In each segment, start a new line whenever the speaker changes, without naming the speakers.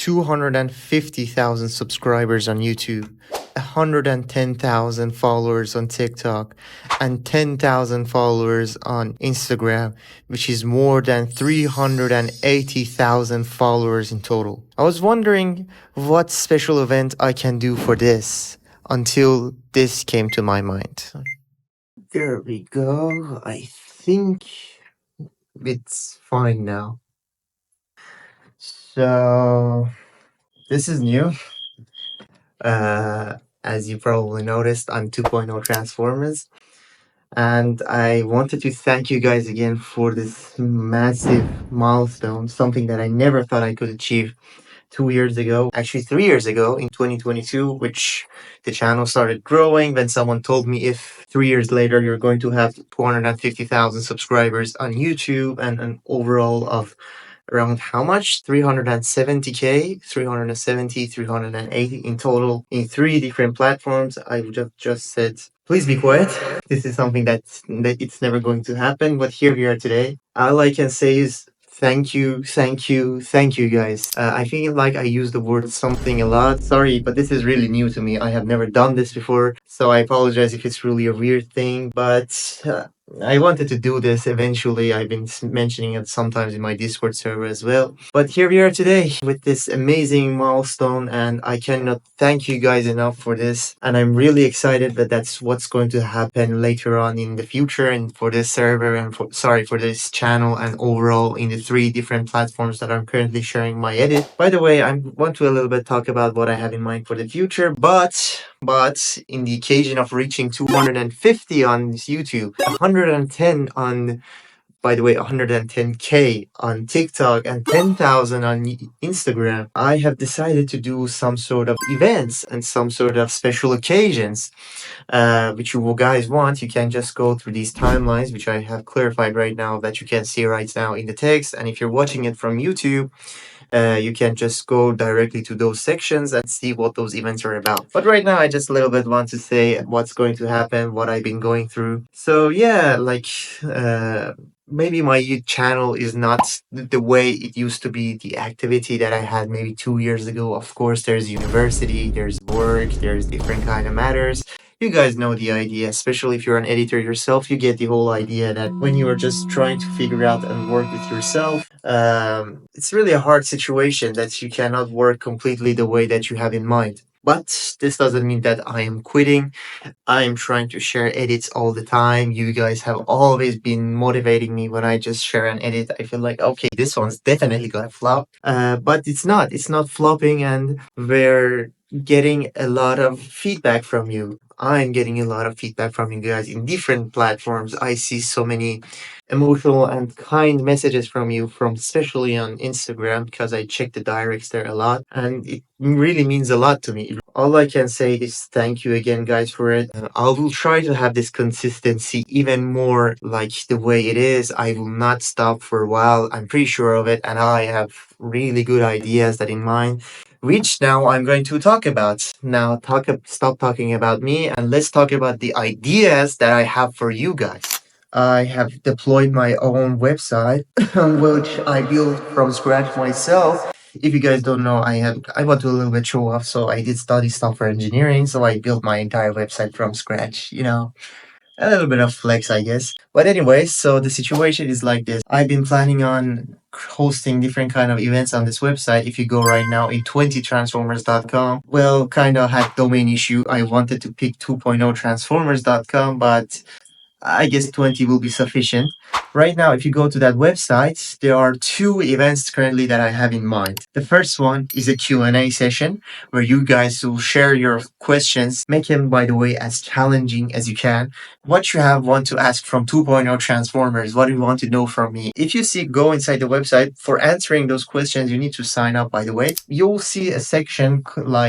250,000 subscribers on YouTube, 110,000 followers on TikTok, and 10,000 followers on Instagram, which is more than 380,000 followers in total. I was wondering what special event I can do for this until this came to my mind. There we go. I think it's fine now. So this is new. As you probably noticed, I'm 2.0 Transformers. And I wanted to thank you guys again for this massive milestone, something that I never thought I could achieve 2 years ago, actually 3 years ago in 2022, which the channel started growing. Then someone told me if 3 years later you're going to have 250,000 subscribers on YouTube and an overall of around how much? 370k, 370, 380 in total in 3 different platforms. I just said, please be quiet. This is something that it's never going to happen. But here we are today. All I can say is thank you, thank you, thank you guys. I feel like I use the word something a lot. Sorry, but this is really new to me. I have never done this before. So I apologize if it's really a weird thing. But I wanted to do this eventually. I've been mentioning it sometimes in my Discord server as well. But here we are today with this amazing milestone, and I cannot thank you guys enough for this. And I'm really excited that that's what's going to happen later on in the future, and for this server and for this channel, and overall in the 3 different platforms that I'm currently sharing my edit. By the way, I want to a little bit talk about what I have in mind for the future, but in the occasion of reaching 250 on YouTube, 110 on, by the way, 110k on TikTok, and 10,000 on Instagram, I have decided to do some sort of events and some sort of special occasions, which you guys want. You can just go through these timelines, which I have clarified right now that you can see right now in the text. And if you're watching it from YouTube, you can just go directly to those sections and see what those events are about. But right now, I just a little bit want to say what's going to happen, what I've been going through. So yeah, like maybe my channel is not the way it used to be, the activity that I had maybe 2 years ago. Of course, there's university, there's work, there's different kind of matters. You guys know the idea, especially if you're an editor yourself, you get the whole idea that when you are just trying to figure out and work with yourself, it's really a hard situation that you cannot work completely the way that you have in mind. But this doesn't mean that I am quitting. I am trying to share edits all the time. You guys have always been motivating me when I just share an edit. I feel like, okay, this one's definitely gonna flop. But it's not. It's not flopping, and we're getting a lot of feedback from you. I'm getting a lot of feedback from you guys in different platforms. I see so many emotional and kind messages from you, from especially on Instagram, because I check the directs there a lot, and it really means a lot to me. All I can say is thank you again, guys, for it. I will try to have this consistency even more like the way it is. I will not stop for a while. I'm pretty sure of it, and I have really good ideas that in mind, which now I'm going to talk about. Now, stop talking about me, and let's talk about the ideas that I have for you guys. I have deployed my own website, which I built from scratch myself. If you guys don't know, I want to a little bit show off. So I did study software engineering, so I built my entire website from scratch. A little bit of flex, I guess. But anyways, so the situation is like this. I've been planning on hosting different kind of events on this website. If you go right now in 20transformers.com, well, kind of had domain issue. I wanted to pick 2.0 transformers.com, but I guess 20 will be sufficient. Right now, if you go to that website, there are 2 events currently that I have in mind. The first one is a Q&A session where you guys will share your questions. Make them, by the way, as challenging as you can. What you want to ask from 2.0 Transformers, what do you want to know from me? If you go inside the website, for answering those questions, you need to sign up, by the way. You'll see a section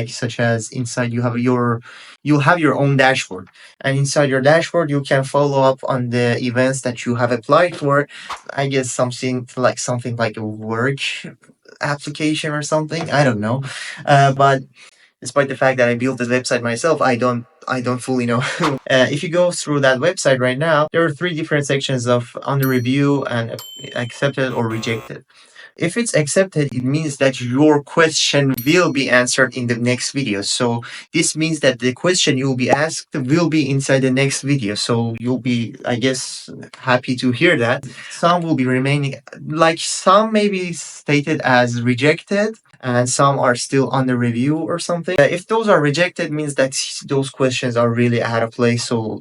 such as inside you'll have your own dashboard. And inside your dashboard, you can follow up on the events that you have applied for. I guess something like a work application or something. I don't know. But despite the fact that I built this website myself, I don't fully know. If you go through that website right now, there are 3 different sections of under review and accepted or rejected. If it's accepted, it means that your question will be answered in the next video. So this means that the question you will be asked will be inside the next video. So you'll be, I guess, happy to hear that. Some will be remaining, like some may be stated as rejected, and some are still under review or something. If those are rejected, means that those questions are really out of place. So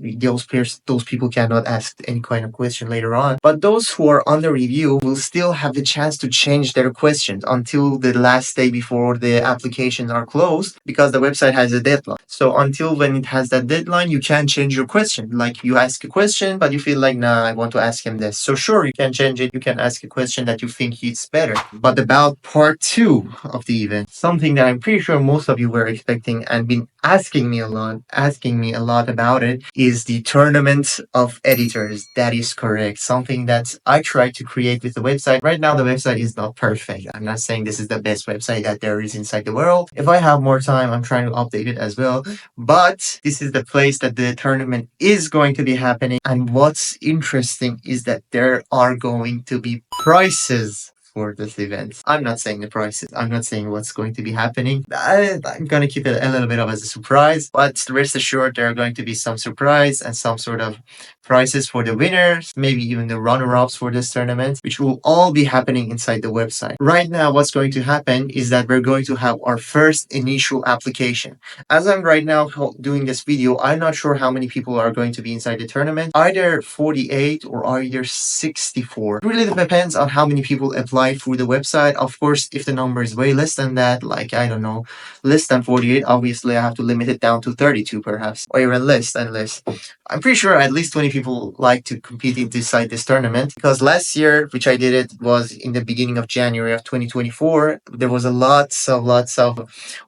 those people cannot ask any kind of question later on. But those who are under review will still have the chance to change their questions until the last day before the applications are closed, because the website has a deadline. So until when it has that deadline, you can change your question. Like you ask a question, but you feel like, nah, I want to ask him this. So sure, you can change it. You can ask a question that you think is better. But about part two of the event, something that I'm pretty sure most of you were expecting and been asking me a lot about it, is the tournament of editors. That is correct. Something that I tried to create with the website. Right now, the website is not perfect. I'm not saying this is the best website that there is inside the world. If I have more time, I'm trying to update it as well. But this is the place that the tournament is going to be happening. And what's interesting is that there are going to be prizes for this event. I'm not saying the prices. I'm not saying what's going to be happening. I'm going to keep it a little bit of as a surprise, but rest assured there are going to be some surprise and some sort of prizes for the winners, maybe even the runner-ups for this tournament, which will all be happening inside the website. Right now, what's going to happen is that we're going to have our first initial application. As I'm right now doing this video, I'm not sure how many people are going to be inside the tournament, either 48 or either 64. It really depends on how many people apply through the website. Of course, if the number is way less than that, like, I don't know, less than 48, obviously I have to limit it down to 32 perhaps, or even less than less. I'm pretty sure at least 20 people like to compete inside this tournament, because last year, which I did it, was in the beginning of January of 2024. There was a lots of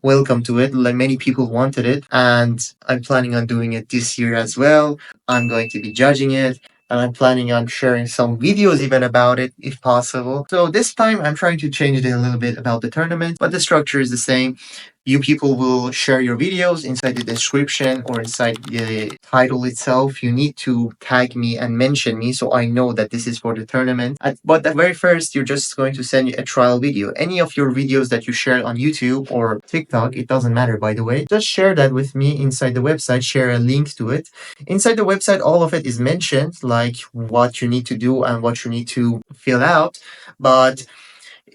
welcome to it. Like, many people wanted it, and I'm planning on doing it this year as well. I'm going to be judging it, and I'm planning on sharing some videos even about it if possible. So this time I'm trying to change it a little bit about the tournament, but the structure is the same. You people will share your videos inside the description or inside the title itself. You need to tag me and mention me so I know that this is for the tournament. But at very first, you're just going to send a trial video. Any of your videos that you share on YouTube or TikTok, it doesn't matter, by the way, just share that with me inside the website, share a link to it. Inside the website, all of it is mentioned, like what you need to do and what you need to fill out. But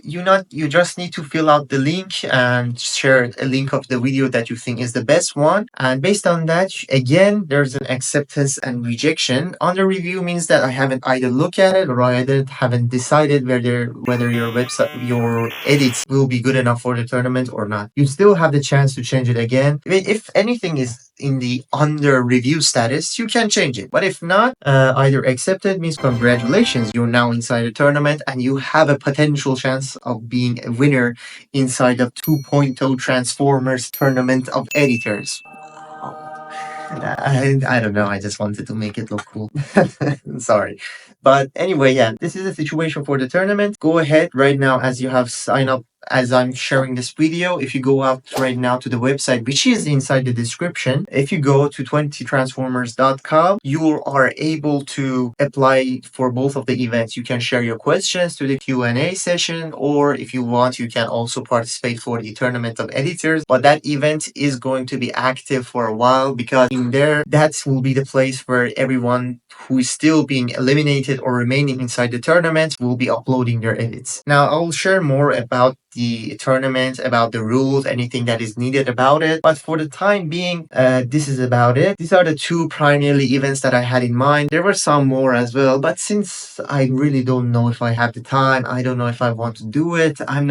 you just need to fill out the link and share a link of the video that you think is the best one, and based on that, again, there's an acceptance and rejection. Under review means that I haven't either looked at it or I either haven't decided whether your website, your edits will be good enough for the tournament or not. You still have the chance to change it again. I mean, if anything is in the under review status, you can change it. But if not, either accepted means congratulations, you're now inside the tournament and you have a potential chance of being a winner inside the 2.0 Transformers tournament of editors. I don't know. I just wanted to make it look cool. Sorry. But anyway, yeah, this is the situation for the tournament. Go ahead right now as you have signed up as I'm sharing this video. If you go out right now to the website, which is inside the description, if you go to 20transformers.com, you are able to apply for both of the events. You can share your questions to the Q&A session, or if you want, you can also participate for the tournament of editors. But that event is going to be active for a while, because in there, that will be the place where everyone who is still being eliminated or remaining inside the tournament will be uploading their edits. Now, I'll share more about the tournament, about the rules, anything that is needed about it. But for the time being, this is about it. These are the two primarily events that I had in mind. There were some more as well, but since I really don't know if I have the time, I don't know if I want to do it. I'm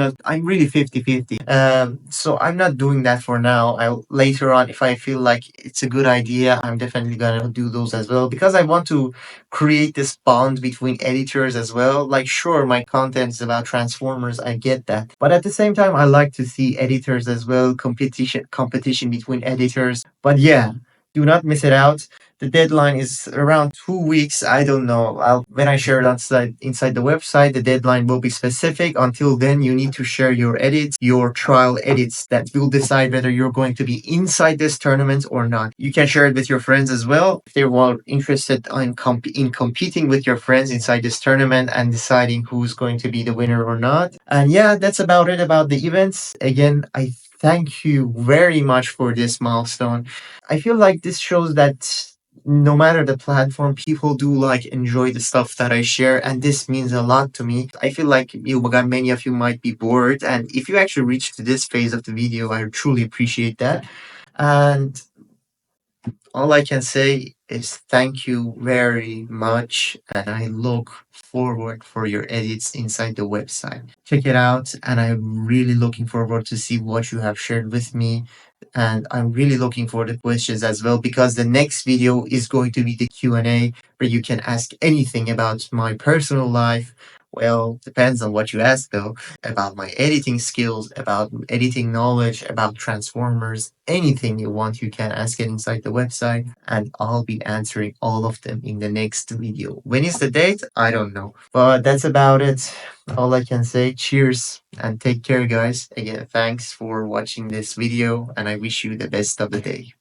really 50-50. So I'm not doing that for now. Later on, if I feel like it's a good idea, I'm definitely gonna do those as well, because I want to create this bond between editors as well. Like, sure, my content is about Transformers, I get that, but at the same time, I like to see editors as well, competition between editors. But yeah, Do not miss it out. The deadline is around 2 weeks. I don't know. When I share it inside the website, the deadline will be specific. Until then, you need to share your edits, your trial edits that will decide whether you're going to be inside this tournament or not. You can share it with your friends as well if they were interested in competing with your friends inside this tournament and deciding who's going to be the winner or not. And yeah, that's about it about the events. Again, I thank you very much for this milestone. I feel like this shows that no matter the platform, people do like enjoy the stuff that I share, and this means a lot to me. I feel like many of you might be bored, and if you actually reach to this phase of the video, I truly appreciate that. And all I can say is thank you very much, and I look forward for your edits inside the website. Check it out, and I'm really looking forward to see what you have shared with me. And I'm really looking for the questions as well because the next video is going to be the Q&A where you can ask anything about my personal life. Well, depends on what you ask though, about my editing skills, about editing knowledge, about transformers, anything you want, you can ask it inside the website, and I'll be answering all of them in the next video. When is the date? I don't know. But that's about it. All I can say, cheers and take care, guys. Again, thanks for watching this video, and I wish you the best of the day.